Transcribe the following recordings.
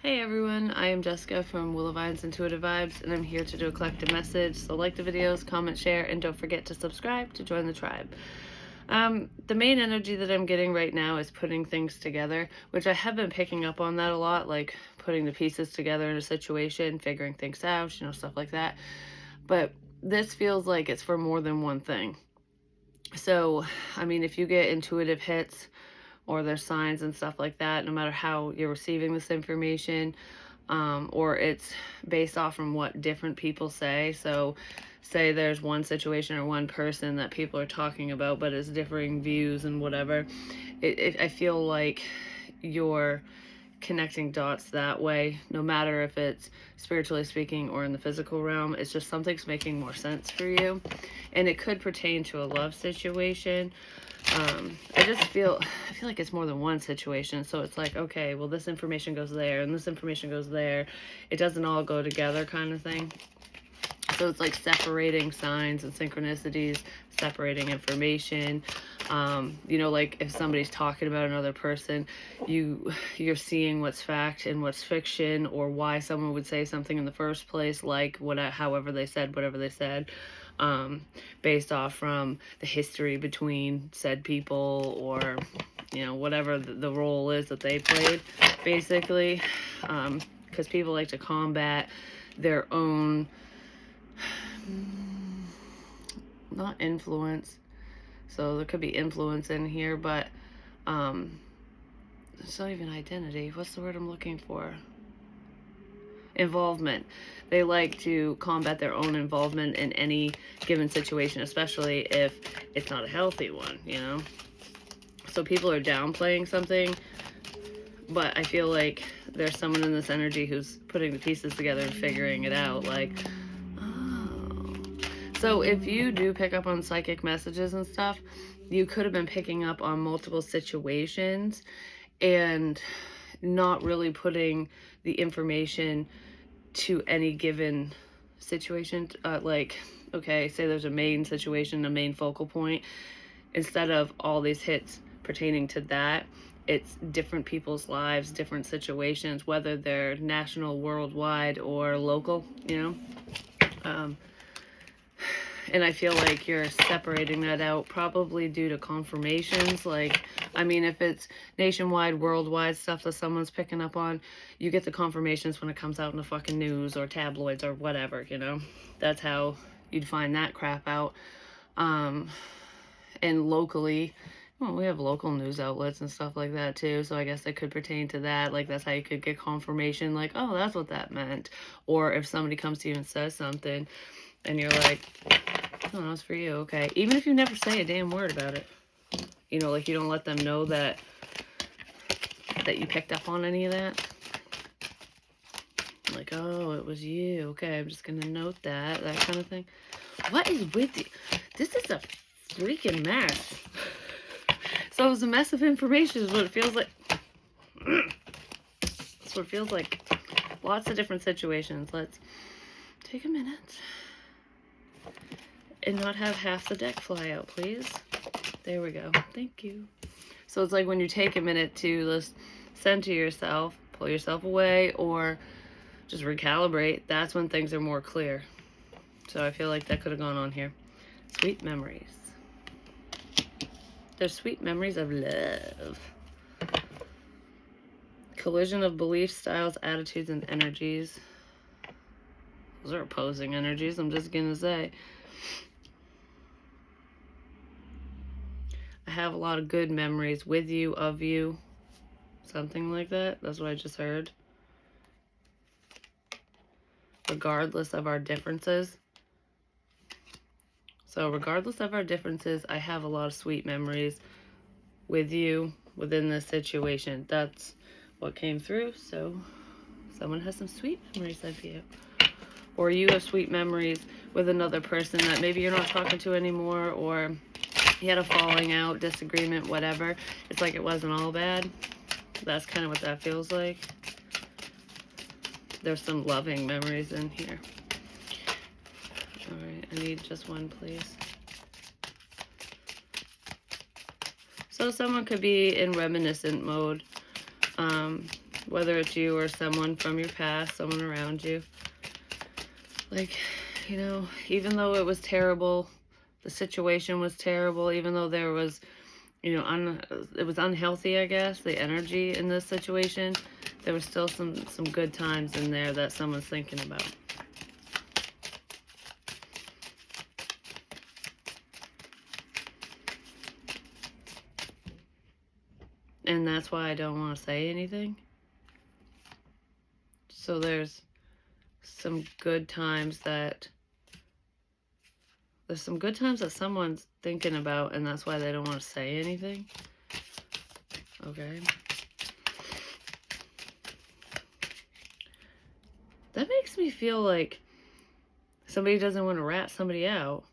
Hey everyone, I am Jessica from Vine's Intuitive Vibes, and I'm here to do a collective message. So like the videos, comment, share, and don't forget to subscribe to join the tribe. The main energy that I'm getting right now is putting things together, which I have been picking up on that a lot, like putting the pieces together in a situation, figuring things out, stuff like that. But this feels like it's for more than one thing. So, I mean, if you get intuitive hits, or there's signs and stuff like that, no matter how you're receiving this information, or it's based off from what different people say. So say there's one situation or one person that people are talking about, but it's differing views and whatever. I feel like you're connecting dots that way, no matter if it's spiritually speaking or in the physical realm. It's just something's making more sense for you, and it could pertain to a love situation. I feel like it's more than one situation. So it's like, okay, well, this information goes there and this information goes there. It doesn't all go together kind of thing. So it's like separating signs and synchronicities, separating information. Like if somebody's talking about another person, you're seeing what's fact and what's fiction, or why someone would say something in the first place, like however they said whatever they said, based off from the history between said people, or whatever the role is that they played, basically, because people like to combat their own, not influence, so there could be influence in here, but it's not even identity. What's the word I'm looking for? Involvement. They like to combat their own involvement in any given situation, especially if it's not a healthy one, So people are downplaying something, but I feel like there's someone in this energy who's putting the pieces together and figuring it out, like, oh. So if you do pick up on psychic messages and stuff, you could have been picking up on multiple situations and not really putting the information to any given situation. Like, okay, say there's a main situation, a main focal point. Instead of all these hits pertaining to that, it's different people's lives, different situations, whether they're national, worldwide, or local, and I feel like you're separating that out, probably due to confirmations. Like, I mean, if it's nationwide, worldwide stuff that someone's picking up on, you get the confirmations when it comes out in the fucking news or tabloids or whatever, That's how you'd find that crap out. And locally, well, we have local news outlets and stuff like that too, so I guess it could pertain to that. Like, that's how you could get confirmation, like, oh, that's what that meant. Or if somebody comes to you and says something, and you're like, oh, that's for you, okay. Even if you never say a damn word about it. Like, you don't let them know that you picked up on any of that. Like, oh, it was you. Okay, I'm just gonna note that kind of thing. What is with you? This is a freaking mess. So it's a mess of information is what it feels like. That's what it feels like. Lots of different situations. Let's take a minute and not have half the deck fly out, please. There we go. Thank you. So it's like when you take a minute to just center yourself, pull yourself away, or just recalibrate, that's when things are more clear. So I feel like that could have gone on here. Sweet memories. They're sweet memories of love. Collision of beliefs, styles, attitudes, and energies. Those are opposing energies, I'm just gonna say. I have a lot of good memories with you, of you. Something like that. That's what I just heard. Regardless of our differences. So regardless of our differences, I have a lot of sweet memories with you within this situation. That's what came through. So someone has some sweet memories of you. Or you have sweet memories with another person that maybe you're not talking to anymore, or you had a falling out, disagreement, whatever. It's like it wasn't all bad. That's kind of what that feels like. There's some loving memories in here. All right, I need just one, please. So someone could be in reminiscent mode. whether it's you or someone from your past, someone around you. Like, you know, even though it was terrible, the situation was terrible, even though there was, you know, it was unhealthy, I guess, the energy in this situation, there was still some good times in there that someone's thinking about. And that's why I don't want to say anything. So there's some good times that someone's thinking about, and that's why they don't want to say anything. Okay. That makes me feel like somebody doesn't want to rat somebody out.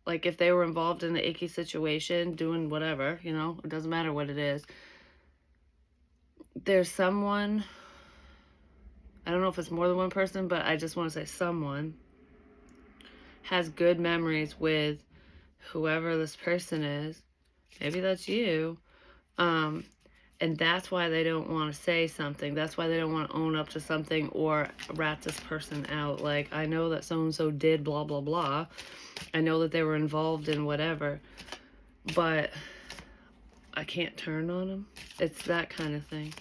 Like if they were involved in an icky situation, doing whatever, you know, it doesn't matter what it is. There's someone, I don't know if it's more than one person, but I just want to say someone has good memories with whoever this person is. Maybe that's you. And that's why they don't want to say something. That's why they don't want to own up to something or rat this person out. Like, I know that so-and-so did blah, blah, blah. I know that they were involved in whatever. But I can't turn on them. It's that kind of thing.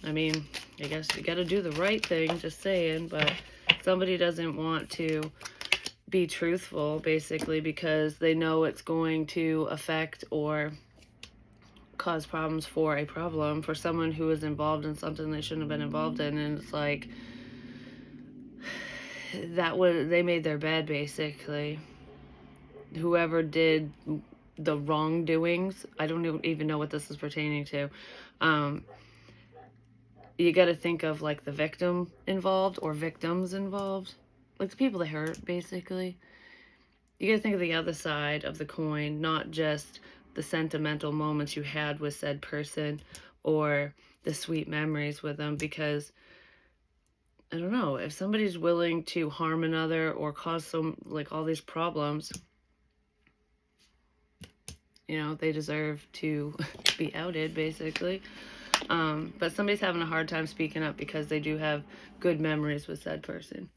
I mean, I guess you got to do the right thing, just saying. But somebody doesn't want to be truthful, basically, because they know it's going to affect or cause problems for someone who is involved in something they shouldn't have been involved in. And it's like, they made their bed, basically. Whoever did the wrongdoings, I don't even know what this is pertaining to. You got to think of like the victim involved or victims involved, like the people that hurt, basically. You got to think of the other side of the coin, not just the sentimental moments you had with said person or the sweet memories with them, because I don't know, if somebody's willing to harm another or cause some, like, all these problems, you know, they deserve to be outed, basically. But somebody's having a hard time speaking up because they do have good memories with said person.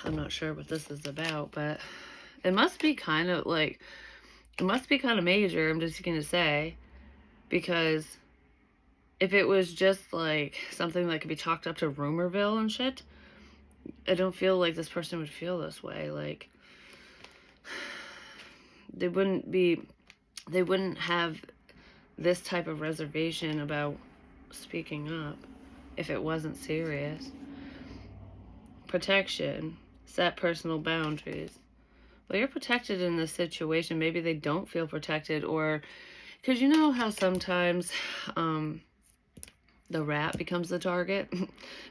I'm not sure what this is about, but it must be kind of like, it must be kind of major, I'm just going to say, because if it was just like something that could be chalked up to rumorville and shit, I don't feel like this person would feel this way. Like, they wouldn't have this type of reservation about speaking up if it wasn't serious. Protection. Set personal boundaries. Well, you're protected in this situation. Maybe they don't feel protected, or because you know how sometimes the rat becomes the target.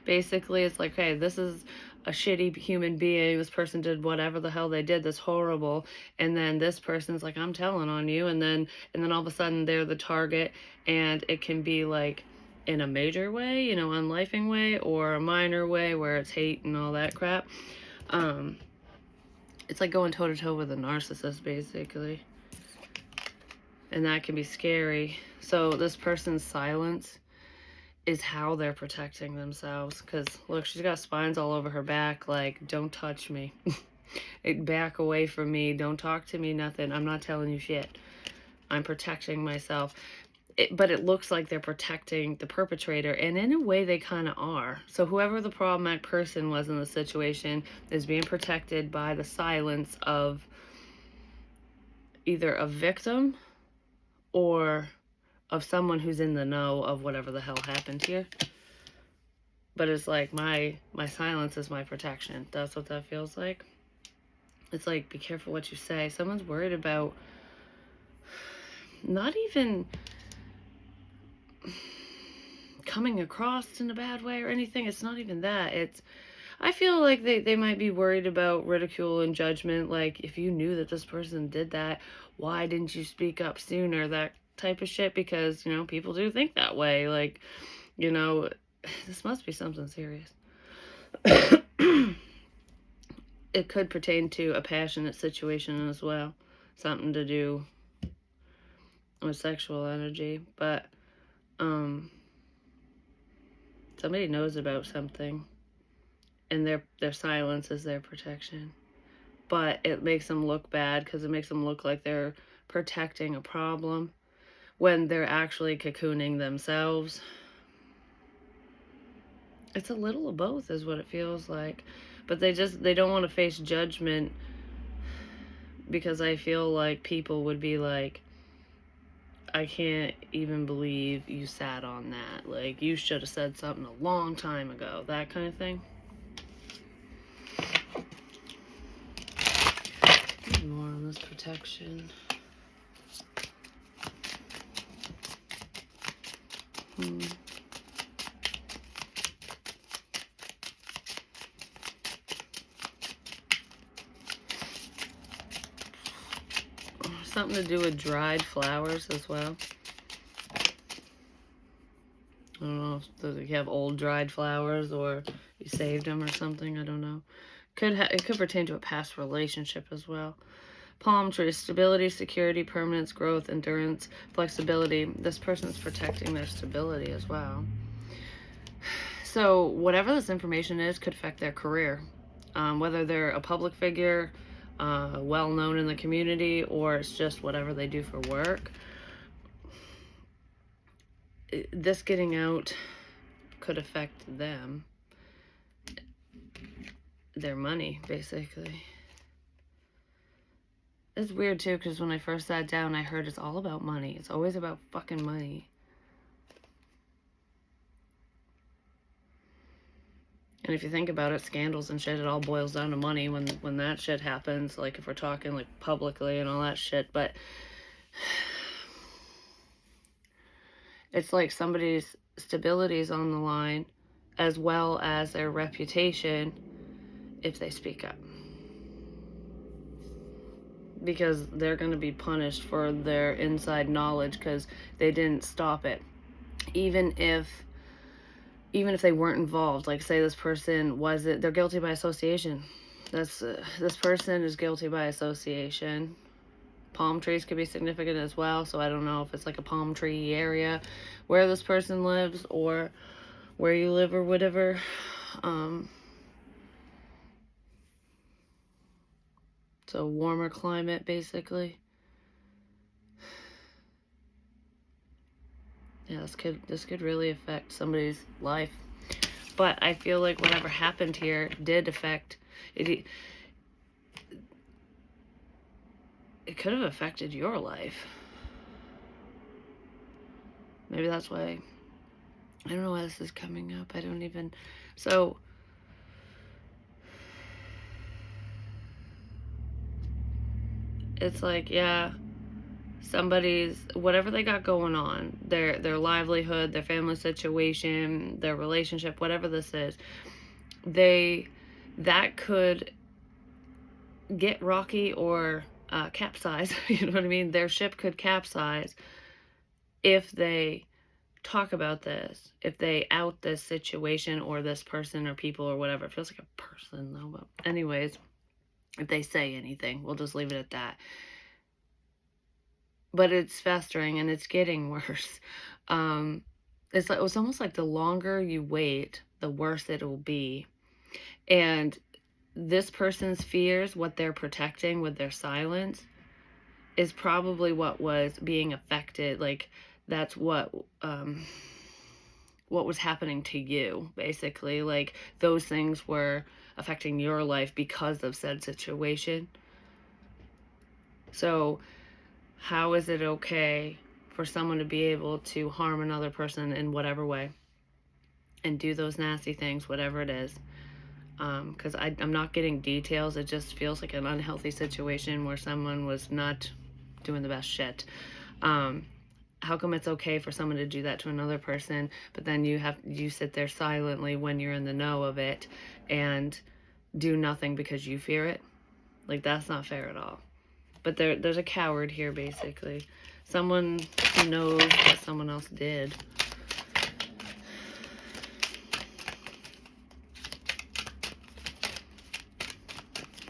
Basically, it's like, hey, this is a shitty human being. This person did whatever the hell they did, that's horrible. And then this person's like, I'm telling on you. And then all of a sudden they're the target, and it can be like in a major way, you know, unlifing way, or a minor way where it's hate and all that crap. It's like going toe to toe with a narcissist, basically. And that can be scary. So this person's silence is how they're protecting themselves. Because look, she's got spines all over her back, like, don't touch me. Back away from me. Don't talk to me, nothing. I'm not telling you shit. I'm protecting myself. But it looks like they're protecting the perpetrator, and in a way they kind of are. So whoever the problematic person was in the situation is being protected by the silence of either a victim or of someone who's in the know of whatever the hell happened here. But it's like, my silence is my protection. That's what that feels like. It's like, be careful what you say. Someone's worried about not even coming across in a bad way or anything. It's not even that. It's, I feel like they might be worried about ridicule and judgment. Like, if you knew that this person did that, why didn't you speak up sooner? That type of shit. Because, you know, people do think that way. Like, you know, this must be something serious. it could pertain to a passionate situation as well. Something to do with sexual energy. But somebody knows about something, and their silence is their protection. But it makes them look bad because it makes them look like they're protecting a problem when they're actually cocooning themselves. It's a little of both is what it feels like. But they don't want to face judgment, because I feel like people would be like, I can't even believe you sat on that. Like, you should have said something a long time ago. That kind of thing. More on this protection. Something to do with dried flowers as well. I don't know if you have old dried flowers or you saved them or something. I don't know. It could pertain to a past relationship as well. Palm tree, stability, security, permanence, growth, endurance, flexibility. This person's protecting their stability as well. So whatever this information is could affect their career. Whether they're a public figure, well known in the community, or it's just whatever they do for work. This getting out could affect them. Their money, basically. It's weird too, because when I first sat down, I heard it's all about money. It's always about fucking money. And if you think about it, scandals and shit, it all boils down to money when that shit happens. Like, if we're talking, like, publicly and all that shit. But it's like somebody's stability is on the line, as well as their reputation, if they speak up. Because they're going to be punished for their inside knowledge because they didn't stop it. Even if they weren't involved, like, say this person wasn't, they're guilty by association. This person is guilty by association. Palm trees could be significant as well, so I don't know if it's like a palm tree area where this person lives or where you live or whatever. So warmer climate, basically. Yeah, this could really affect somebody's life. But I feel like whatever happened here did affect it. It could have affected your life. Maybe that's why. I don't know why this is coming up. So it's like, yeah, somebody's, whatever they got going on, their livelihood, their family situation, their relationship, whatever this is, that could get rocky or capsize. You know what I mean? Their ship could capsize if they talk about this, if they out this situation or this person or people or whatever. It feels like a person though, but anyways, if they say anything, we'll just leave it at that. But it's festering and it's getting worse. It's almost like the longer you wait, the worse it will be. And this person's fears, what they're protecting with their silence, is probably what was being affected. Like, that's what was happening to you, basically. Like, those things were affecting your life because of said situation. So how is it okay for someone to be able to harm another person in whatever way and do those nasty things, whatever it is? Because I'm not getting details. It just feels like an unhealthy situation where someone was not doing the best shit. How come it's okay for someone to do that to another person, but then you sit there silently when you're in the know of it and do nothing because you fear it? Like, that's not fair at all. But there's a coward here, basically. Someone who knows what someone else did.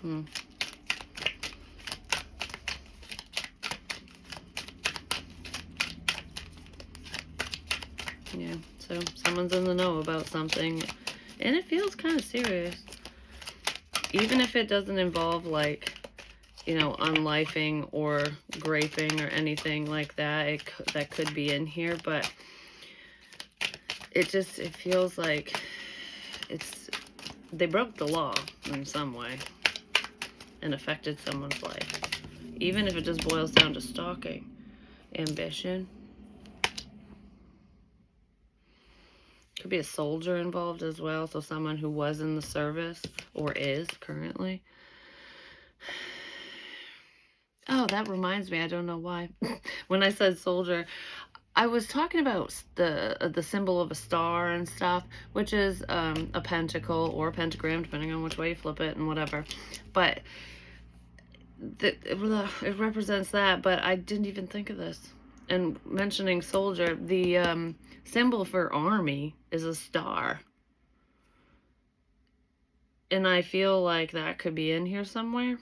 Hmm. Yeah, so someone's in the know about something, and it feels kind of serious. Even if it doesn't involve, like, you know, unlifing or graping or anything like that, that could be in here, but it feels like they broke the law in some way and affected someone's life. Even if it just boils down to stalking. Ambition. Could be a soldier involved as well, so someone who was in the service or is currently. Oh, that reminds me, I don't know why. When I said soldier, I was talking about the symbol of a star and stuff, which is a pentacle or a pentagram, depending on which way you flip it and whatever. But it represents that, but I didn't even think of this. And mentioning soldier, the symbol for army is a star. And I feel like that could be in here somewhere.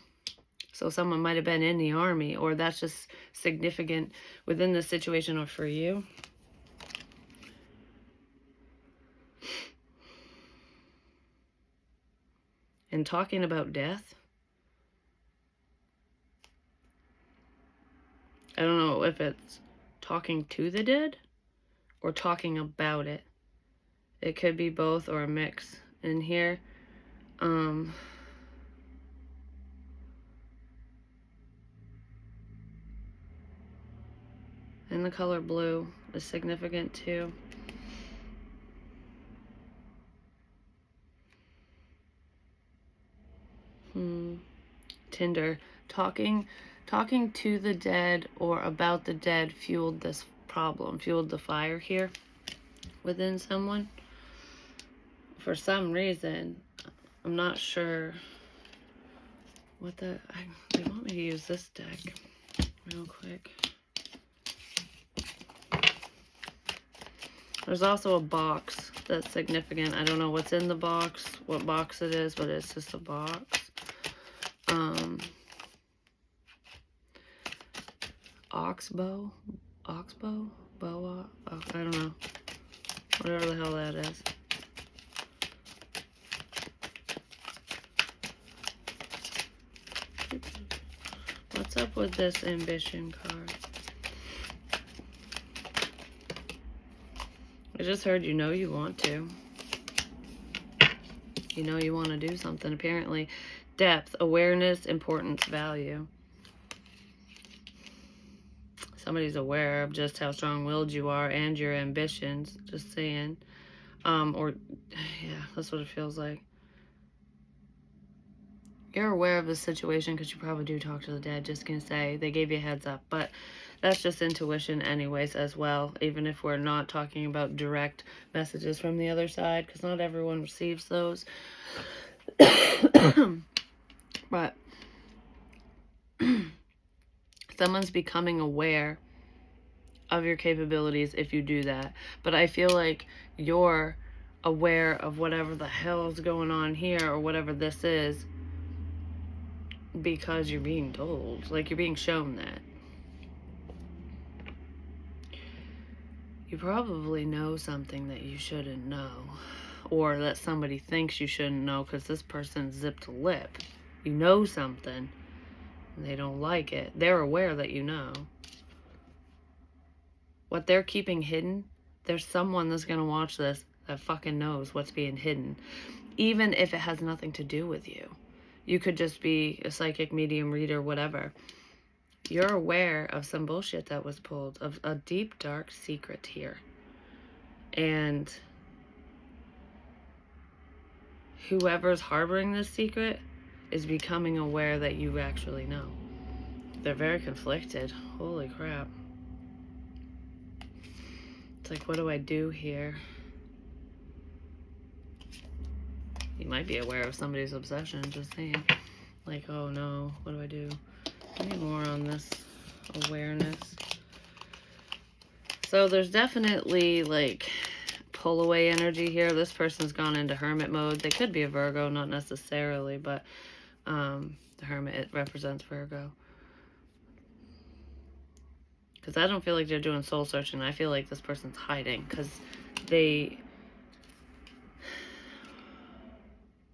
So someone might have been in the army, or that's just significant within the situation or for you. And talking about death, I don't know if it's talking to the dead or talking about it. It could be both or a mix in here. And the color blue is significant too. Tinder. Talking to the dead or about the dead fueled this problem, fueled the fire here within someone. For some reason, I'm not sure what they want me to use this deck real quick. There's also a box that's significant. I don't know what's in the box, what box it is, but it's just a box. Oxbow, boa, I don't know, whatever the hell that is. What's up with this ambition card? I just heard you know you want to. You know you want to do something, apparently. Depth, awareness, importance, value. Somebody's aware of just how strong-willed you are and your ambitions. Just saying. Or, yeah, that's what it feels like. You're aware of the situation because you probably do talk to the dead. Just gonna say, they gave you a heads up. But that's just intuition anyways as well. Even if we're not talking about direct messages from the other side. Because not everyone receives those. But someone's becoming aware of your capabilities if you do that. But I feel like you're aware of whatever the hell is going on here or whatever this is because you're being told. Like, you're being shown that. You probably know something that you shouldn't know, or that somebody thinks you shouldn't know because this person zipped a lip. You know something and they don't like it. They're aware that you know. What they're keeping hidden, there's someone that's going to watch this that fucking knows what's being hidden, even if it has nothing to do with you. You could just be a psychic, medium, reader, whatever. You're aware of some bullshit that was pulled, of a deep, dark secret here. And whoever's harboring this secret is becoming aware that you actually know. They're very conflicted. Holy crap. It's like, what do I do here? You might be aware of somebody's obsession, just saying. Like, oh no, what do I do? Give me more on this awareness. So there's definitely, like, pull away energy here. This person's gone into hermit mode. They could be a Virgo, not necessarily, but The Hermit, it represents Virgo. Because I don't feel like they're doing soul searching. I feel like this person's hiding because they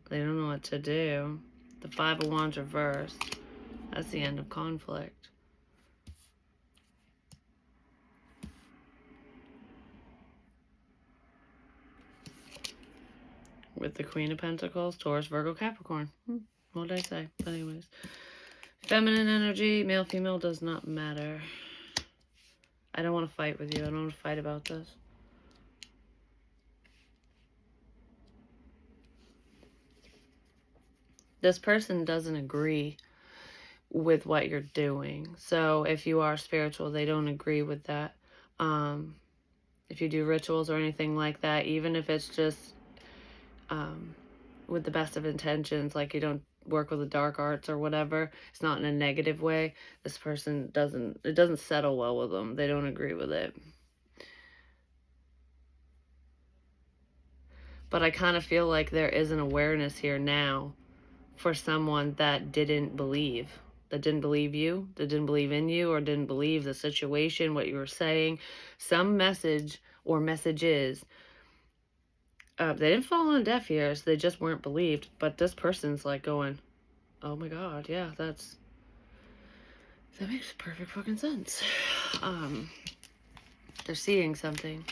don't know what to do. The Five of Wands reversed. That's the end of conflict. With the Queen of Pentacles, Taurus, Virgo, Capricorn. What did I say? But anyways. Feminine energy, male, female, does not matter. I don't want to fight with you. I don't want to fight about this. This person doesn't agree with what you're doing. So if you are spiritual, they don't agree with that. If you do rituals or anything like that, even if it's just with the best of intentions, like you don't work with the dark arts or whatever, it's not in a negative way. This person it doesn't settle well with them. They don't agree with it. But I kind of feel like there is an awareness here now for someone that didn't believe you, that didn't believe in you, or didn't believe the situation, what you were saying. Some message or messages, they didn't fall on deaf ears, they just weren't believed. But this person's like going, oh my god, yeah, that makes perfect fucking sense. They're seeing something.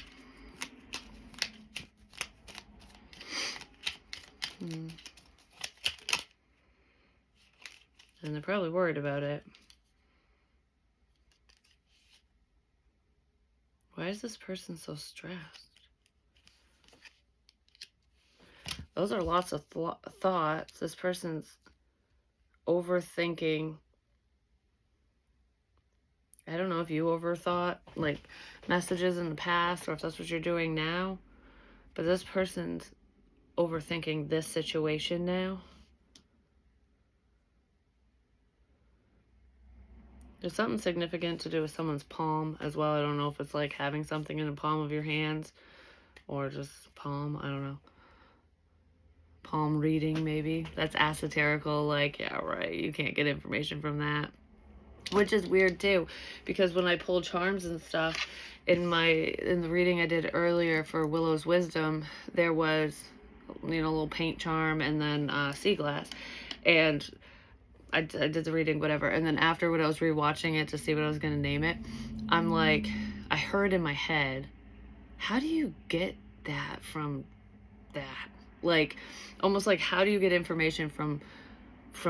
And they're probably worried about it. Why is this person so stressed? Those are lots of thoughts. This person's overthinking. I don't know if you overthought like messages in the past or if that's what you're doing now. But this person's overthinking this situation now. There's something significant to do with someone's palm as well. I don't know if it's like having something in the palm of your hands or just palm. I don't know. Palm reading, maybe. That's esoterical. Like, yeah, right. You can't get information from that. Which is weird too, because when I pull charms and stuff, in the reading I did earlier for Willow's Wisdom, there was, a little paint charm and then sea glass. And I did the reading, whatever, and then after when I was rewatching it to see what I was going to name it, I'm like, I heard in my head, how do you get that from that? Like, almost like, how do you get information from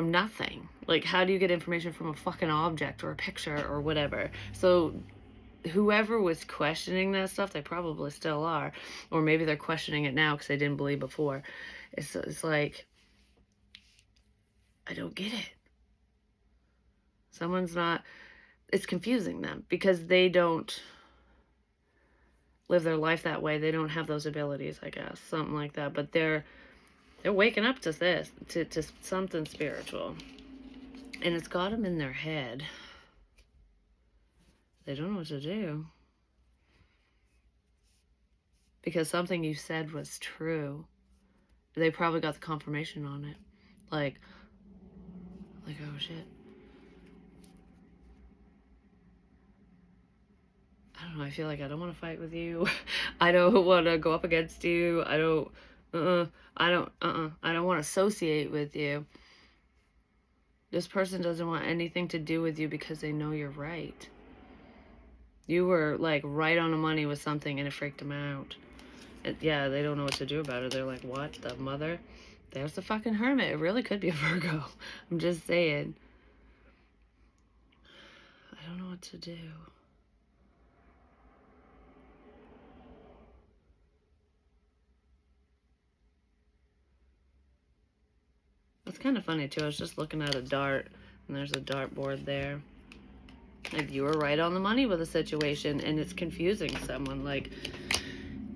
nothing? Like, how do you get information from a fucking object or a picture or whatever? So whoever was questioning that stuff, they probably still are, or maybe they're questioning it now because they didn't believe before. It's like, I don't get it. It's confusing them because they don't live their life that way. They don't have those abilities, I guess, something like that. But they're waking up to this, to something spiritual. And it's got them in their head. They don't know what to do. Because something you said was true. They probably got the confirmation on it. Like, oh shit. I don't know, I feel like I don't want to fight with you. I don't want to go up against you. I don't want to associate with you. This person doesn't want anything to do with you because they know you're right. You were like right on the money with something and it freaked them out. And yeah, they don't know what to do about it. They're like, what? The mother? There's the fucking Hermit. It really could be a Virgo. I'm just saying. I don't know what to do. It's kind of funny too. I was just looking at a dart and there's a dartboard there. Like, you were right on the money with a situation and it's confusing someone. Like,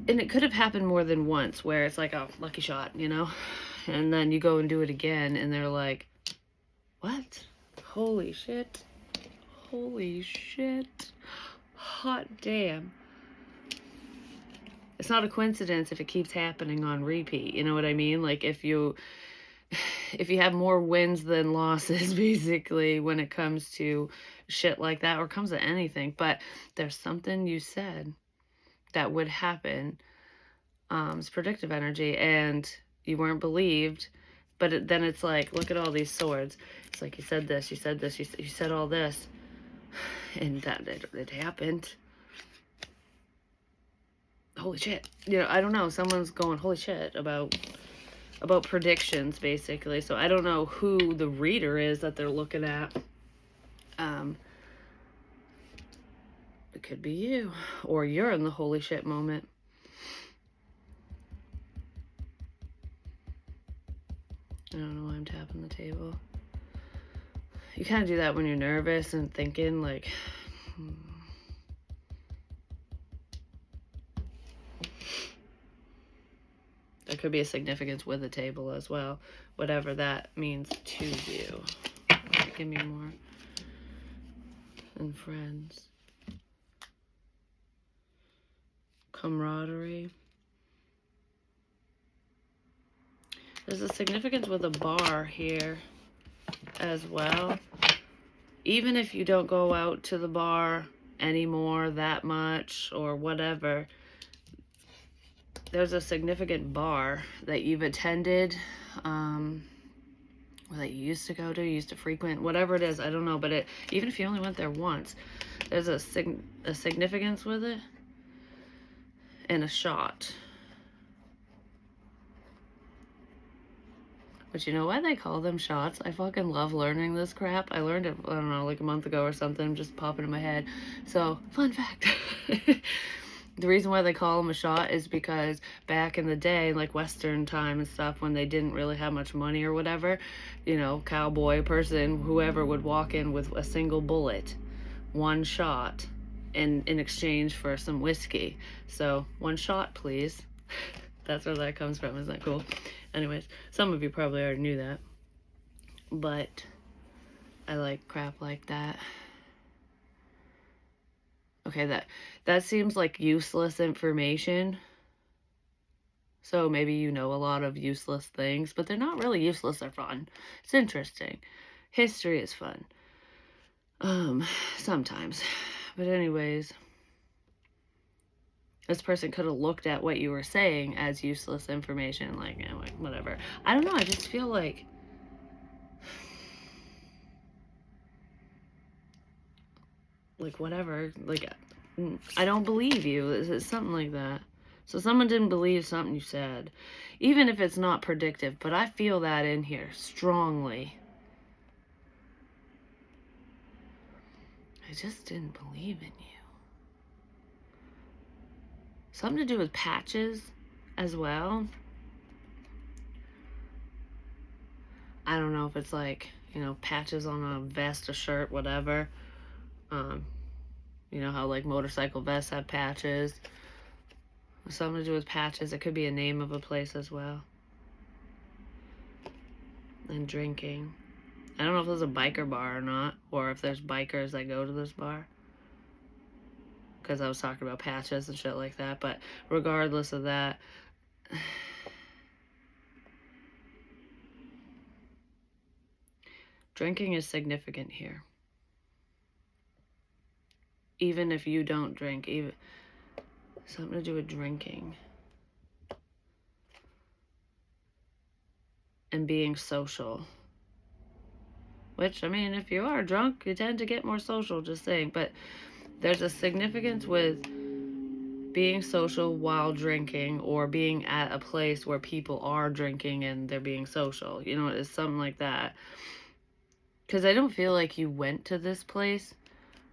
and it could have happened more than once where it's like, oh, lucky shot, and then you go and do it again and they're like, what? Holy shit. Hot damn. It's not a coincidence if it keeps happening on repeat. You know what I mean? Like, if you if you have more wins than losses, basically, when it comes to shit like that, or comes to anything. But there's something you said that would happen. It's predictive energy, and you weren't believed. But then it's like, look at all these swords. It's like, you said this, you said this, you said all this, and that it happened. Holy shit. I don't know. Someone's going, holy shit, about predictions, basically. So I don't know who the reader is that they're looking at. It could be you, or you're in the holy shit moment. I don't know why I'm tapping the table. You kind of do that when you're nervous and thinking, like, There could be a significance with the table as well, whatever that means to you. Give me more. And friends. Camaraderie. There's a significance with a bar here as well. Even if you don't go out to the bar anymore that much or whatever, there's a significant bar that you've attended, that you used to go to, you used to frequent, whatever it is, I don't know, but even if you only went there once, there's a significance with it, and a shot. But you know why they call them shots? I fucking love learning this crap. I learned it, I don't know, like a month ago or something, just popping in my head. So, fun fact. The reason why they call them a shot is because back in the day, like Western time and stuff, when they didn't really have much money or whatever, cowboy person, whoever would walk in with a single bullet, one shot, in exchange for some whiskey. So, one shot, please. That's where that comes from. Isn't that cool? Anyways, some of you probably already knew that. But I like crap like that. Okay, that seems like useless information. So maybe you know a lot of useless things, but they're not really useless, they're fun. It's interesting. History is fun. Sometimes. But anyways, this person could have looked at what you were saying as useless information, like whatever. I don't know, I just feel like whatever, I don't believe you. It's something like that. So someone didn't believe something you said, even if it's not predictive, but I feel that in here strongly. I just didn't believe in you. Something to do with patches as well. I don't know if it's like, patches on a vest, a shirt, whatever. You know how like motorcycle vests have patches. Something to do with patches. It could be a name of a place as well. And drinking. I don't know if there's a biker bar or not, or if there's bikers that go to this bar. Because I was talking about patches and shit like that. But regardless of that, drinking is significant here. Even if you don't drink, even something to do with drinking. And being social. Which, I mean, if you are drunk, you tend to get more social, just saying. But there's a significance with being social while drinking, or being at a place where people are drinking and they're being social. It's something like that. Because I don't feel like you went to this place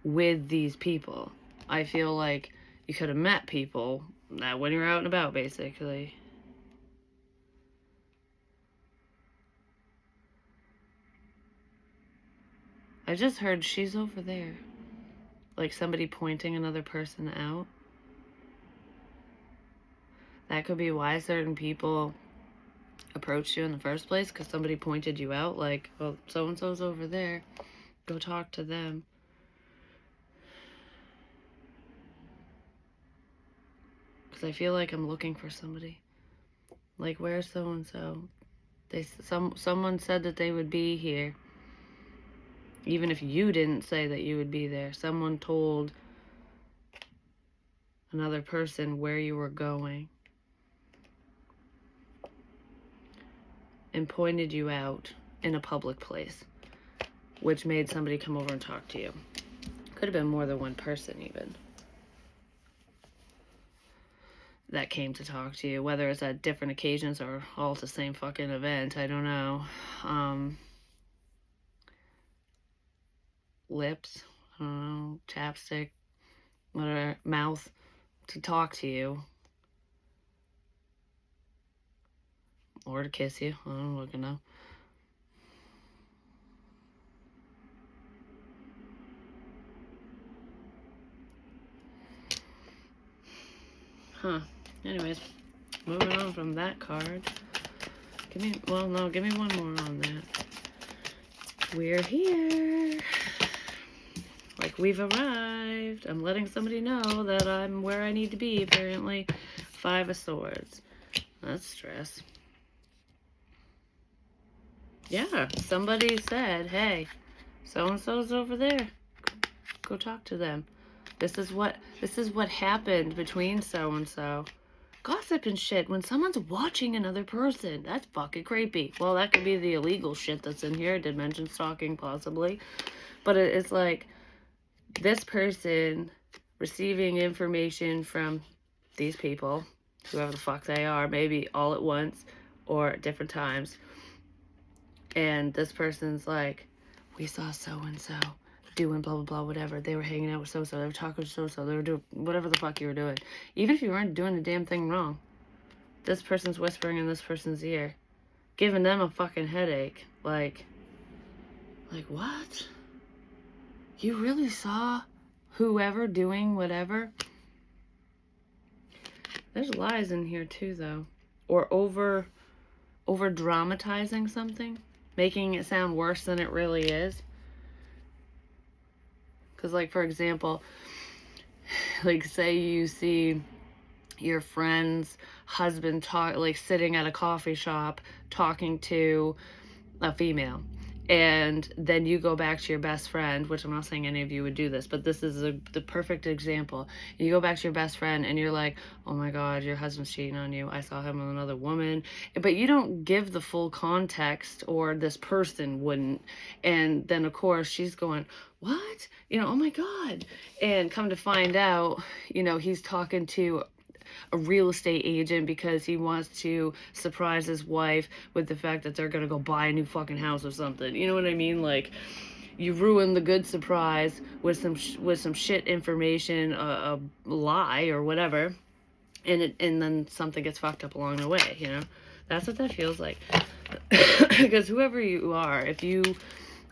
with these people. I feel like you could have met people when you're out and about, basically. I just heard she's over there. Like somebody pointing another person out. That could be why certain people approached you in the first place, because somebody pointed you out, like, oh, so-and-so's over there. Go talk to them. Because I feel like I'm looking for somebody. Like, where's so-and-so? Someone said that they would be here. Even if you didn't say that you would be there, someone told another person where you were going and pointed you out in a public place, which made somebody come over and talk to you. Could have been more than one person even that came to talk to you, whether it's at different occasions or all at the same fucking event. I don't know. Lips, I don't know, chapstick, whatever, mouth to talk to you. Or to kiss you. I don't fucking know. Huh. Anyways, moving on from that card. Give me one more on that. We're here. Like, we've arrived. I'm letting somebody know that I'm where I need to be, apparently. 5 of Swords. That's stress. Yeah, somebody said, hey, so-and-so's over there. Go talk to them. This is what happened between so-and-so. Gossip and shit when someone's watching another person. That's fucking creepy. Well, that could be the illegal shit that's in here. I did mention stalking, possibly. But it's like, this person receiving information from these people, whoever the fuck they are, maybe all at once or at different times. And this person's like, we saw so-and-so doing blah, blah, blah, whatever. They were hanging out with so-and-so. They were talking to so-and-so. They were doing whatever the fuck you were doing. Even if you weren't doing a damn thing wrong. This person's whispering in this person's ear. Giving them a fucking headache. Like what? You really saw whoever doing whatever? There's lies in here too, though. Or over dramatizing something. Making it sound worse than it really is. Because, like, for example, like, say you see your friend's husband sitting at a coffee shop talking to a female. And then you go back to your best friend, which I'm not saying any of you would do this, but this is the perfect example. You go back to your best friend and you're like, oh my God, your husband's cheating on you. I saw him with another woman. But you don't give the full context, or this person wouldn't. And then, of course, she's going, what? Oh my God. And come to find out, he's talking to a real estate agent because he wants to surprise his wife with the fact that they're gonna go buy a new fucking house or something. You know what I mean? Like, you ruin the good surprise with some shit information, a lie or whatever, and then something gets fucked up along the way. That's what that feels like. Because whoever you are, if you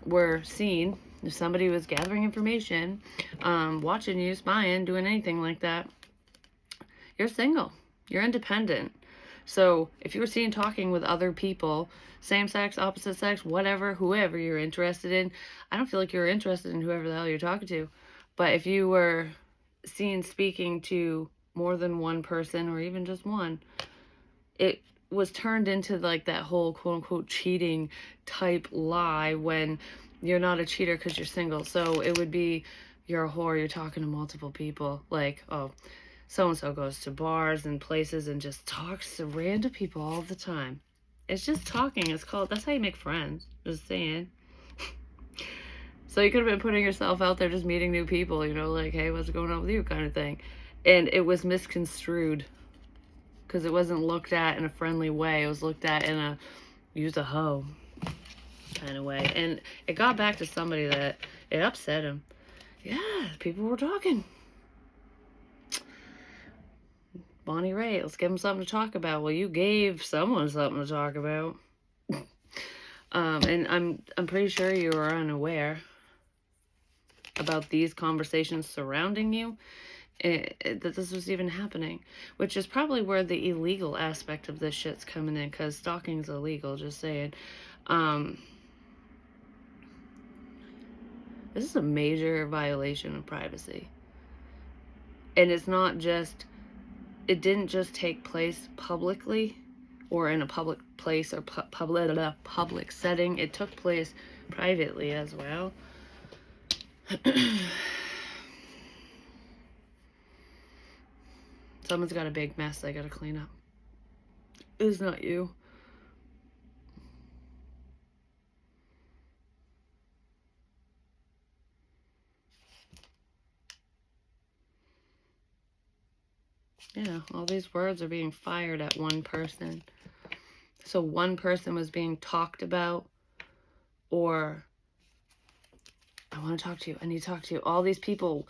were seen, if somebody was gathering information, watching you, spying, doing anything like that, you're single. You're independent. So if you were seen talking with other people, same sex, opposite sex, whatever, whoever you're interested in, I don't feel like you're interested in whoever the hell you're talking to. But if you were seen speaking to more than one person, or even just one, it was turned into like that whole quote unquote cheating type lie, when you're not a cheater because you're single. So it would be, you're a whore, you're talking to multiple people. Like, oh, so-and-so goes to bars and places and just talks to random people all the time. It's just talking. That's how you make friends. Just saying. So you could have been putting yourself out there, just meeting new people, like, hey, what's going on with you, kind of thing. And it was misconstrued. Because it wasn't looked at in a friendly way. It was looked at in a use a hoe kind of way. And it got back to somebody that it upset him. Yeah, people were talking. Bonnie Ray, let's give them something to talk about. Well, you gave someone something to talk about. And I'm pretty sure you were unaware about these conversations surrounding you, that this was even happening, which is probably where the illegal aspect of this shit's coming in, because stalking is illegal, just saying. This is a major violation of privacy. And it's not just, it didn't just take place publicly or in a public place or public setting. It took place privately as well. Someone's got a big mess they gotta clean up. It's not you. Yeah, all these words are being fired at one person. So one person was being talked about, or I want to talk to you, I need to talk to you. All these people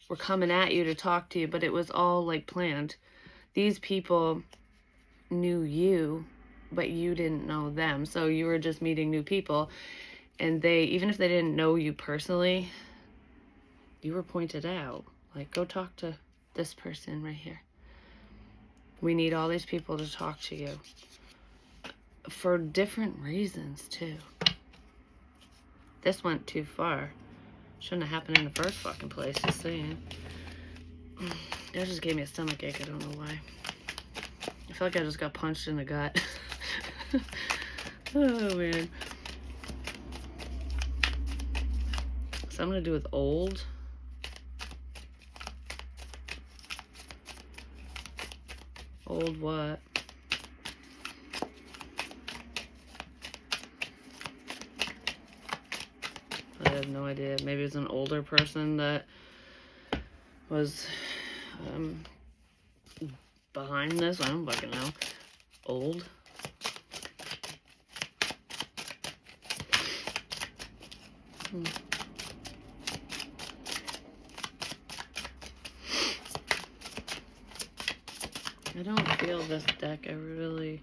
were coming at you to talk to you, but it was all like planned. These people knew you, but you didn't know them. So you were just meeting new people, and they, even if they didn't know you personally, you were pointed out. Like, go talk to this person right here. We need all these people to talk to you. For different reasons, too. This went too far. Shouldn't have happened in the first fucking place, just saying. That just gave me a stomach ache, I don't know why. I feel like I just got punched in the gut. Oh, man. Something to do with old. Old what? I have no idea. Maybe it's an older person that was behind this. I don't fucking know. Old. I don't feel this deck. I really...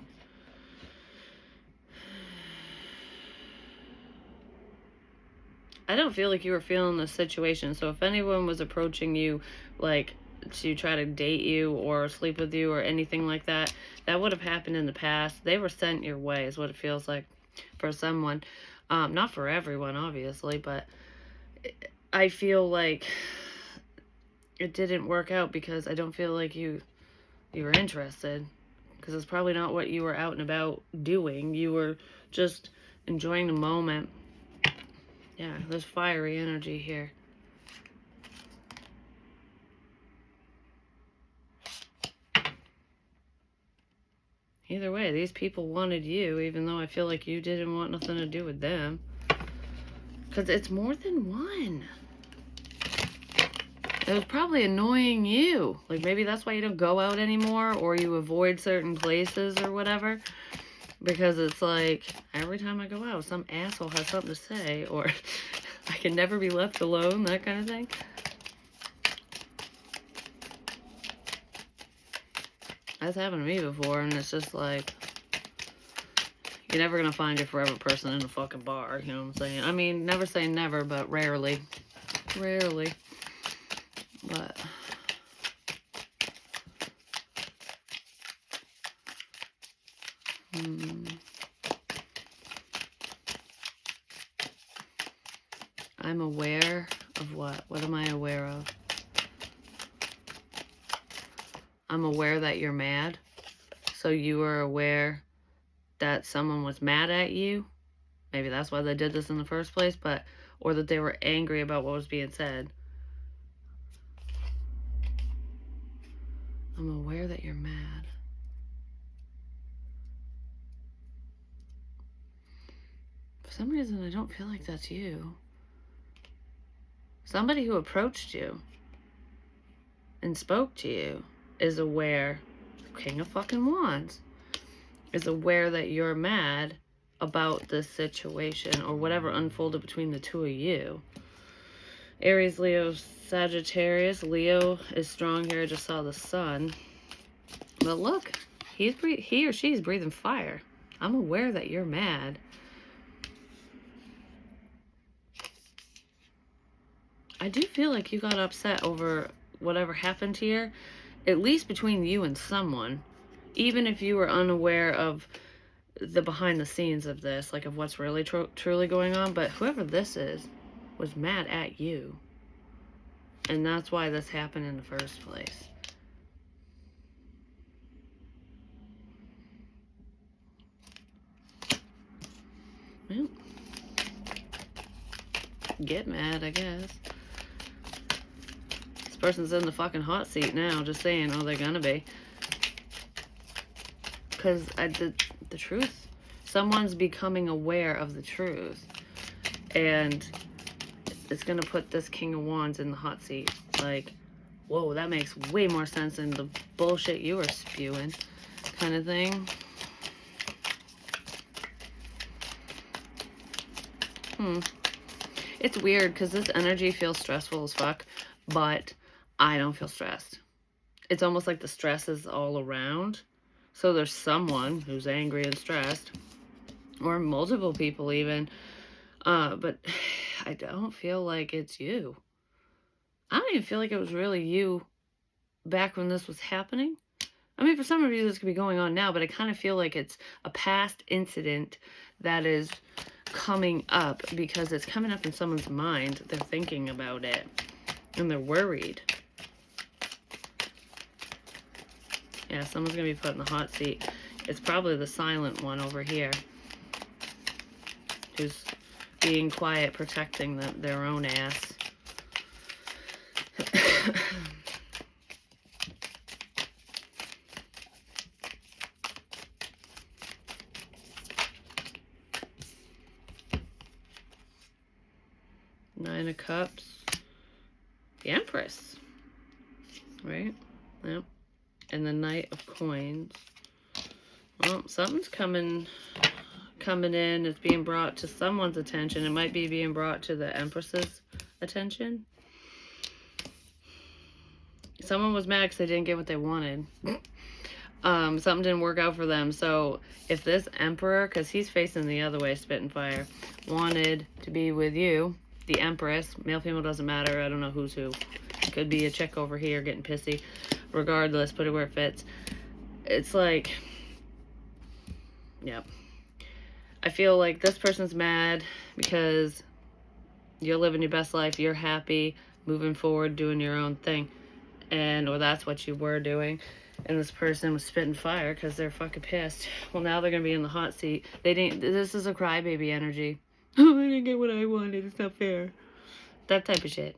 I don't feel like you were feeling the situation. So if anyone was approaching you, like, to try to date you or sleep with you or anything like that, that would have happened in the past. They were sent your way is what it feels like for someone. Not for everyone, obviously, but I feel like it didn't work out because I don't feel like you were interested, because it's probably not what you were out and about doing. You were just enjoying the moment. Yeah, there's fiery energy here. Either way, these people wanted you, even though I feel like you didn't want nothing to do with them. Because it's more than one. It was probably annoying you. Like, maybe that's why you don't go out anymore, or you avoid certain places or whatever. Because it's like, every time I go out, some asshole has something to say, or I can never be left alone, that kind of thing. That's happened to me before, and it's just like, you're never gonna find your forever person in a fucking bar, you know what I'm saying? I mean, never say never, but rarely. Rarely. But... I'm aware of what? What am I aware of? I'm aware that you're mad. So you were aware that someone was mad at you. Maybe that's why they did this in the first place, but, or that they were angry about what was being said. I'm aware that you're mad. For some reason, I don't feel like that's you. Somebody who approached you and spoke to you is aware, King of fucking Wands, is aware that you're mad about this situation or whatever unfolded between the two of you. Aries, Leo, Sagittarius. Leo is strong here. I just saw the sun. But look, he or she's breathing fire. I'm aware that you're mad. I do feel like you got upset over whatever happened here, at least between you and someone, even if you were unaware of the behind the scenes of this, like of what's really truly going on. But whoever this is was mad at you, and that's why this happened in the first place. Well, get mad, I guess. This person's in the fucking hot seat now, just saying. Oh, they're gonna be. Because the truth, someone's becoming aware of the truth. And it's gonna put this King of Wands in the hot seat. Like, whoa, that makes way more sense than the bullshit you were spewing, kind of thing. It's weird because this energy feels stressful as fuck, but I don't feel stressed. It's almost like the stress is all around. So there's someone who's angry and stressed, or multiple people even, but I don't feel like it's you. I don't even feel like it was really you back when this was happening. I mean, for some of you, this could be going on now, but I kind of feel like it's a past incident that is coming up because it's coming up in someone's mind. They're thinking about it and they're worried. Yeah, someone's going to be put in the hot seat. It's probably the silent one over here who's being quiet, protecting their own ass. Nine of Cups. The Empress. Right? Yep. And the Knight of Coins. Well, something's coming in. It's being brought to someone's attention. It might be being brought to the Empress's attention. Someone was mad because they didn't get what they wanted. Something didn't work out for them. So if this Emperor, because he's facing the other way, spitting fire, wanted to be with you, the Empress, male, female, doesn't matter. I don't know who's who. Could be a chick over here getting pissy. Regardless, put it where it fits. It's like, yep. I feel like this person's mad because you're living your best life. You're happy, moving forward, doing your own thing. Or that's what you were doing. And this person was spitting fire because they're fucking pissed. Well, now they're going to be in the hot seat. This is a crybaby energy. Oh, I didn't get what I wanted. It's not fair. That type of shit.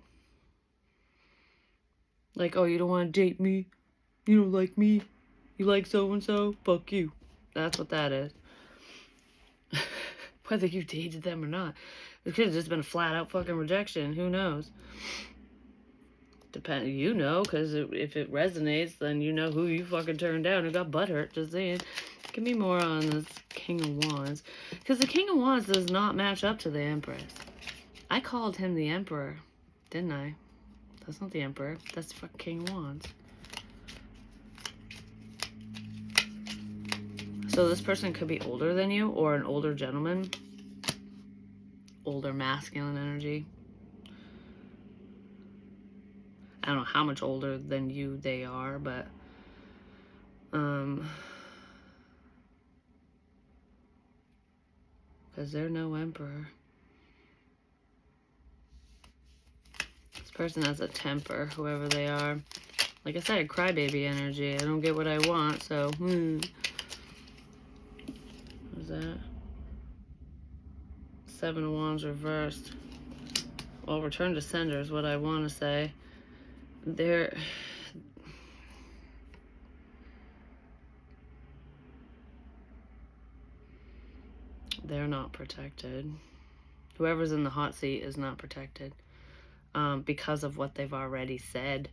Like, oh, you don't want to date me? You don't like me? You like so-and-so? Fuck you. That's what that is. Whether you dated them or not. It could have just been a flat-out fucking rejection. Who knows? You know, because if it resonates, then you know who you fucking turned down and got butthurt. Just saying. Give me more on this King of Wands. Because the King of Wands does not match up to the Empress. I called him the Emperor, didn't I? That's not the Emperor. That's the fucking King of Wands. So this person could be older than you or an older gentleman. Older masculine energy. I don't know how much older than you they are, but because they're no Emperor. This person has a temper, whoever they are. Like I said, crybaby energy. I don't get what I want, so What was that? Seven of Wands reversed. Well, return to sender is what I want to say. They're not protected. Whoever's in the hot seat is not protected because of what they've already said.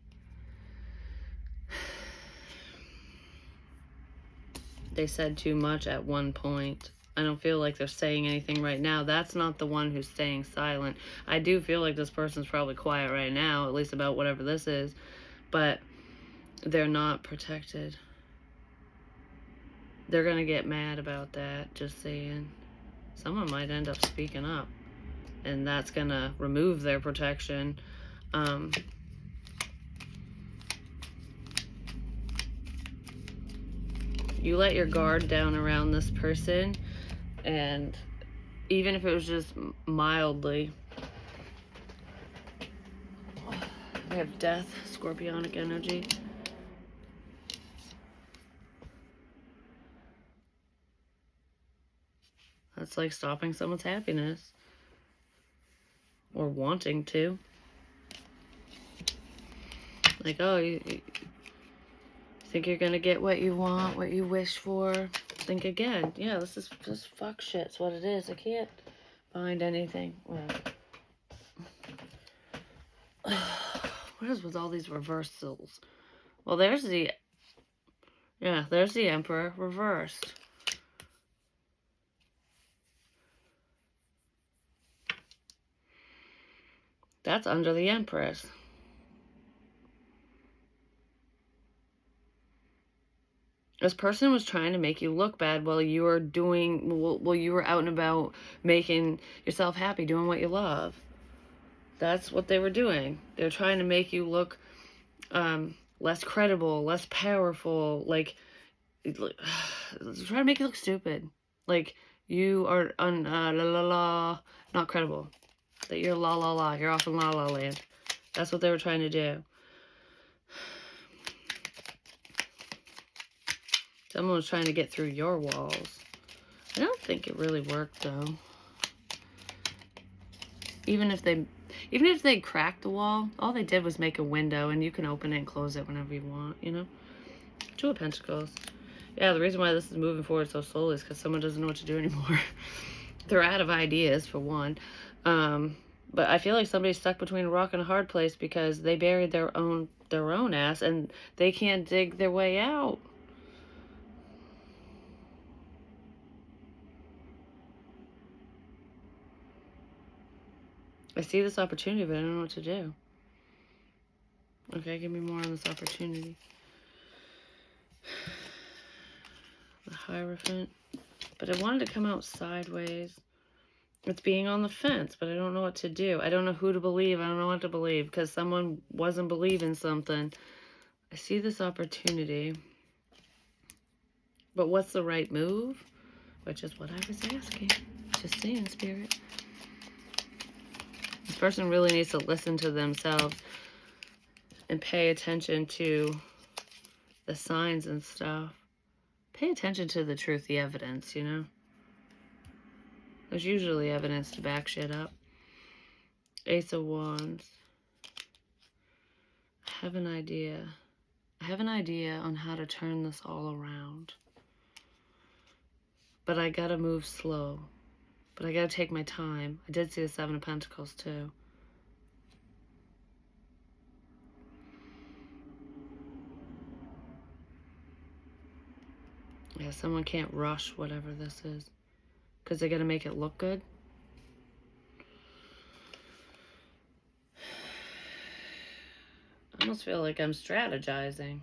They said too much at one point. I don't feel like they're saying anything right now. That's not the one who's staying silent. I do feel like this person's probably quiet right now, at least about whatever this is, but they're not protected. They're going to get mad about that, just saying. Someone might end up speaking up, and that's going to remove their protection. You let your guard down around this person, and even if it was just mildly. I have death, scorpionic energy. That's it's like stopping someone's happiness. Or wanting to. Like, oh, you think you're gonna get what you want, what you wish for? Think again. Yeah, this is just fuck shit. It's what it is. I can't find anything. Well, what is with all these reversals? Well, there's the Emperor reversed. That's under the Empress. This person was trying to make you look bad while you were you were out and about making yourself happy, doing what you love. That's what they were doing. They're trying to make you look less credible, less powerful, like trying to make you look stupid. Like you are not credible. That you're la la la, you're off in la la land. That's what they were trying to do. Someone was trying to get through your walls. I don't think it really worked though. Even if they cracked the wall, all they did was make a window and you can open it and close it whenever you want, you know? Two of Pentacles. Yeah, the reason why this is moving forward so slowly is because someone doesn't know what to do anymore. They're out of ideas, for one. But I feel like somebody's stuck between a rock and a hard place because they buried their own ass and they can't dig their way out. I see this opportunity, but I don't know what to do. Okay, give me more on this opportunity. The Hierophant. But I wanted to come out sideways. It's being on the fence, but I don't know what to do. I don't know who to believe. I don't know what to believe because someone wasn't believing something. I see this opportunity. But what's the right move? Which is what I was asking. Just saying, Spirit. This person really needs to listen to themselves and pay attention to the signs and stuff. Pay attention to the truth, the evidence, you know? There's usually evidence to back shit up. Ace of Wands. I have an idea. I have an idea on how to turn this all around. But I gotta move slow. But I gotta take my time. I did see the Seven of Pentacles too. Yeah, someone can't rush whatever this is. Because they gotta make it look good. I almost feel like I'm strategizing.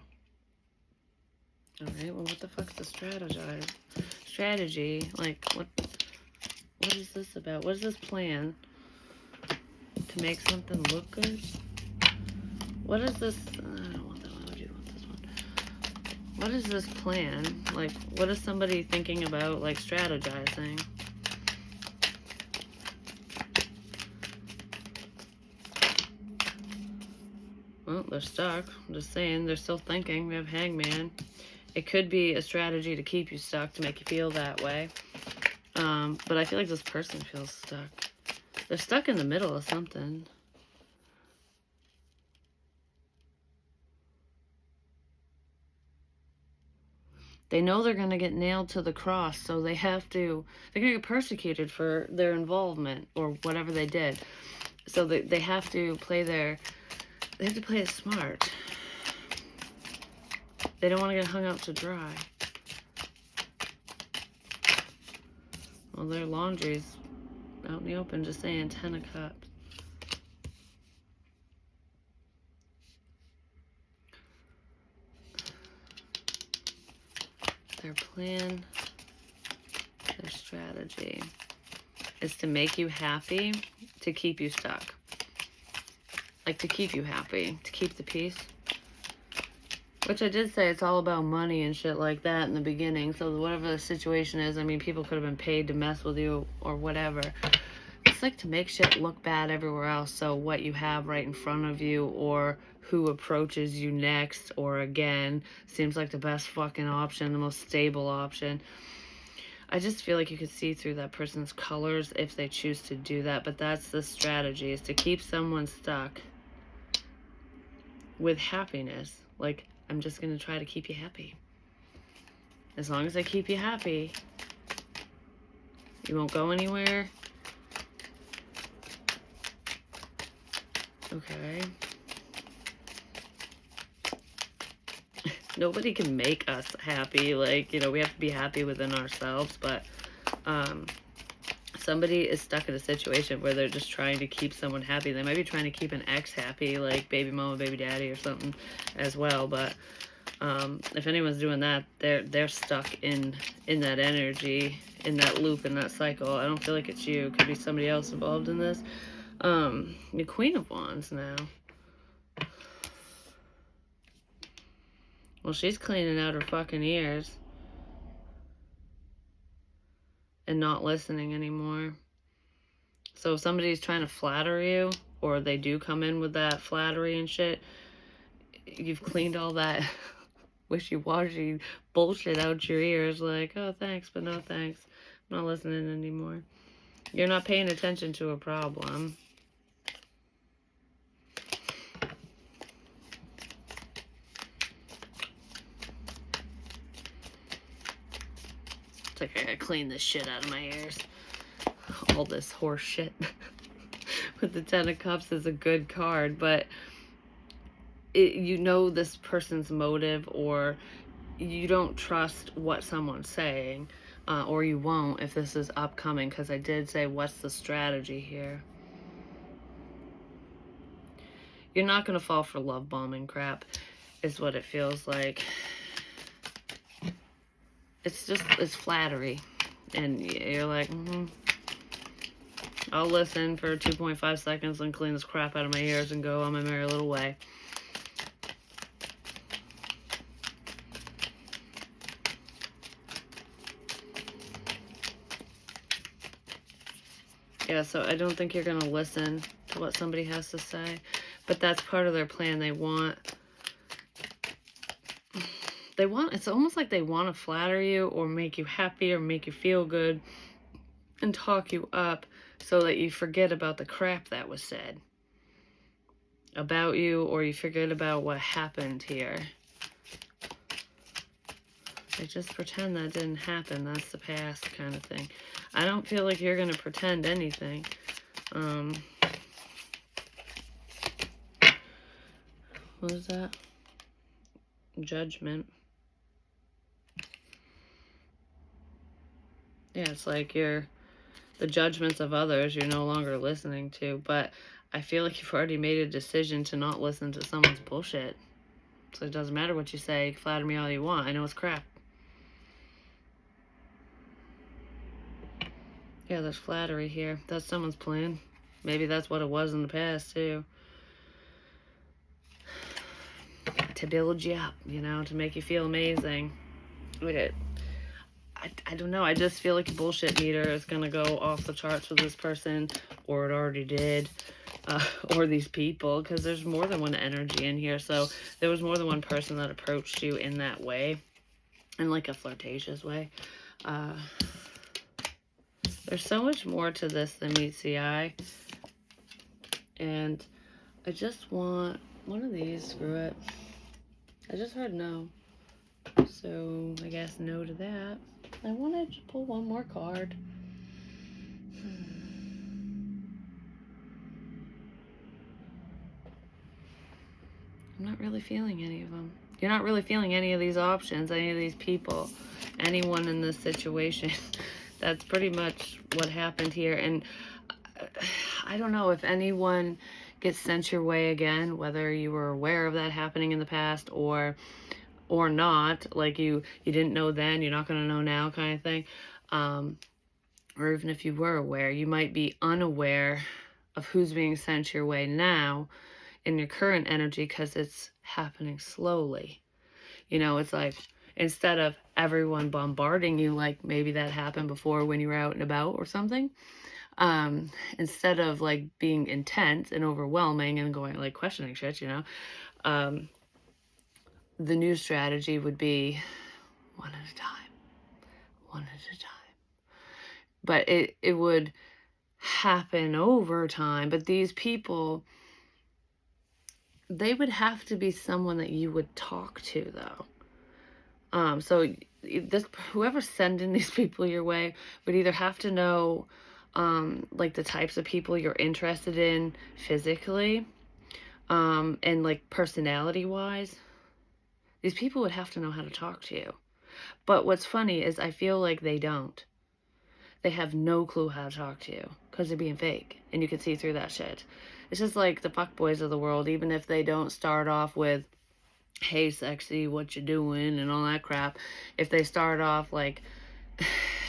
Alright, well what the fuck's the strategy? Like, what is this about? What is this plan? To make something look good? What is this? I don't want that one. Would you want this one? What is this plan? Like, what is somebody thinking about, like, strategizing? Well, they're stuck. I'm just saying, they're still thinking. We have Hangman. It could be a strategy to keep you stuck, to make you feel that way. But I feel like this person feels stuck. They're stuck in the middle of something. They know they're going to get nailed to the cross, so they're going to get persecuted for their involvement or whatever they did. So they have to play it smart. They don't want to get hung out to dry. Well, their laundry's out in the open, just saying. 10 of Cups. Their plan, their strategy is to make you happy, to keep you stuck. Like, to keep you happy, to keep the peace. Which I did say it's all about money and shit like that in the beginning. So whatever the situation is, I mean, people could have been paid to mess with you or whatever. It's like to make shit look bad everywhere else. So what you have right in front of you or who approaches you next or again seems like the best fucking option, the most stable option. I just feel like you could see through that person's colors if they choose to do that. But that's the strategy, is to keep someone stuck with happiness. Like, I'm just going to try to keep you happy. As long as I keep you happy, you won't go anywhere. Okay. Nobody can make us happy. Like, you know, we have to be happy within ourselves. But somebody is stuck in a situation where they're just trying to keep someone happy. They might be trying to keep an ex happy, like baby mama, baby daddy, or something as well. But if anyone's doing that, they're stuck in that energy, in that loop, in that cycle. I don't feel like it's you. It could be somebody else involved in this. The Queen of Wands now. Well, she's cleaning out her fucking ears and not listening anymore. So if somebody's trying to flatter you, or they do come in with that flattery and shit, you've cleaned all that wishy-washy bullshit out your ears. Like, oh, thanks, but no thanks. I'm not listening anymore. You're not paying attention to a problem. It's like, I gotta clean this shit out of my ears. All this horse shit. With the Ten of Cups is a good card, but you know this person's motive, or you don't trust what someone's saying, or you won't if this is upcoming, because I did say, what's the strategy here? You're not going to fall for love bombing crap, is what it feels like. It's flattery. And you're like, I'll listen for 2.5 seconds and clean this crap out of my ears and go on my merry little way. Yeah, so I don't think you're going to listen to what somebody has to say. But that's part of their plan. It's almost like they want to flatter you or make you happy or make you feel good and talk you up so that you forget about the crap that was said about you, or you forget about what happened here. They just pretend that didn't happen. That's the past kind of thing. I don't feel like you're going to pretend anything. What is that? Judgment. Yeah, it's like the judgments of others you're no longer listening to. But I feel like you've already made a decision to not listen to someone's bullshit. So it doesn't matter what you say. Flatter me all you want. I know it's crap. Yeah, there's flattery here. That's someone's plan. Maybe that's what it was in the past, too. To build you up, you know, to make you feel amazing. I don't know. I just feel like a bullshit meter is going to go off the charts with this person, or it already did, or these people, because there's more than one energy in here. So there was more than one person that approached you in that way, in like a flirtatious way. There's so much more to this than meets the eye. And I just want one of these. Screw it. I just heard no. So I guess no to that. I wanted to pull one more card. I'm not really feeling any of them. You're not really feeling any of these options, any of these people, anyone in this situation. That's pretty much what happened here. And I don't know if anyone gets sent your way again, whether you were aware of that happening in the past or not, like you didn't know then, you're not going to know now kind of thing. Or even if you were aware, you might be unaware of who's being sent your way now in your current energy, because it's happening slowly. You know, it's like, instead of everyone bombarding you, like maybe that happened before when you were out and about or something, instead of like being intense and overwhelming and going like questioning shit, you know, the new strategy would be one at a time, one at a time, but it would happen over time. But these people, they would have to be someone that you would talk to, though. So this, whoever's sending these people your way would either have to know, like the types of people you're interested in physically, and like personality wise. These people would have to know how to talk to you. But what's funny is I feel like they don't. They have no clue how to talk to you because they're being fake, and you can see through that shit. It's just like the fuckboys of the world, even if they don't start off with, hey, sexy, what you doing, and all that crap. If they start off like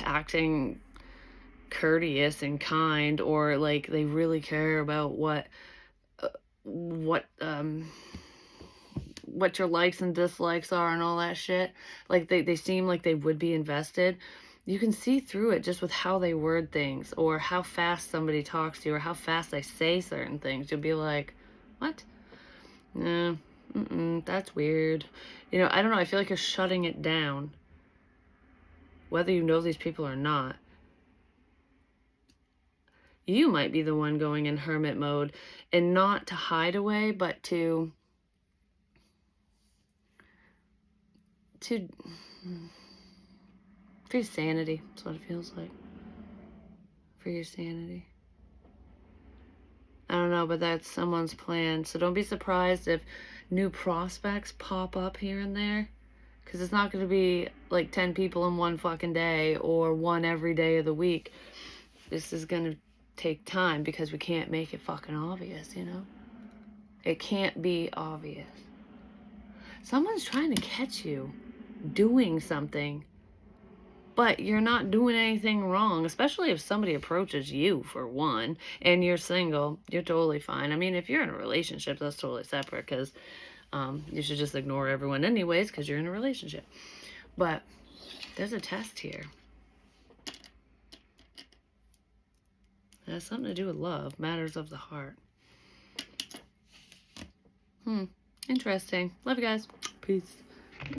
acting courteous and kind, or like they really care about what what your likes and dislikes are and all that shit, like they seem like they would be invested, you can see through it just with how they word things, or how fast somebody talks to you, or how fast they say certain things. You'll be like, what? No, that's weird. I don't know. I feel like you're shutting it down, whether you know these people or not. You might be the one going in hermit mode, and not to hide away, but to for your sanity. That's what it feels like. For your sanity. I don't know, but that's someone's plan. So don't be surprised if new prospects pop up here and there. Because it's not going to be like 10 people in one fucking day, or one every day of the week. This is going to take time because we can't make it fucking obvious, It can't be obvious. Someone's trying to catch you doing something, but you're not doing anything wrong, especially if somebody approaches you, for one, and you're single. You're totally fine. I mean, if you're in a relationship, that's totally separate, because you should just ignore everyone anyways, because you're in a relationship. But there's a test here. It has something to do with love, matters of the heart. Interesting. Love you guys. Peace.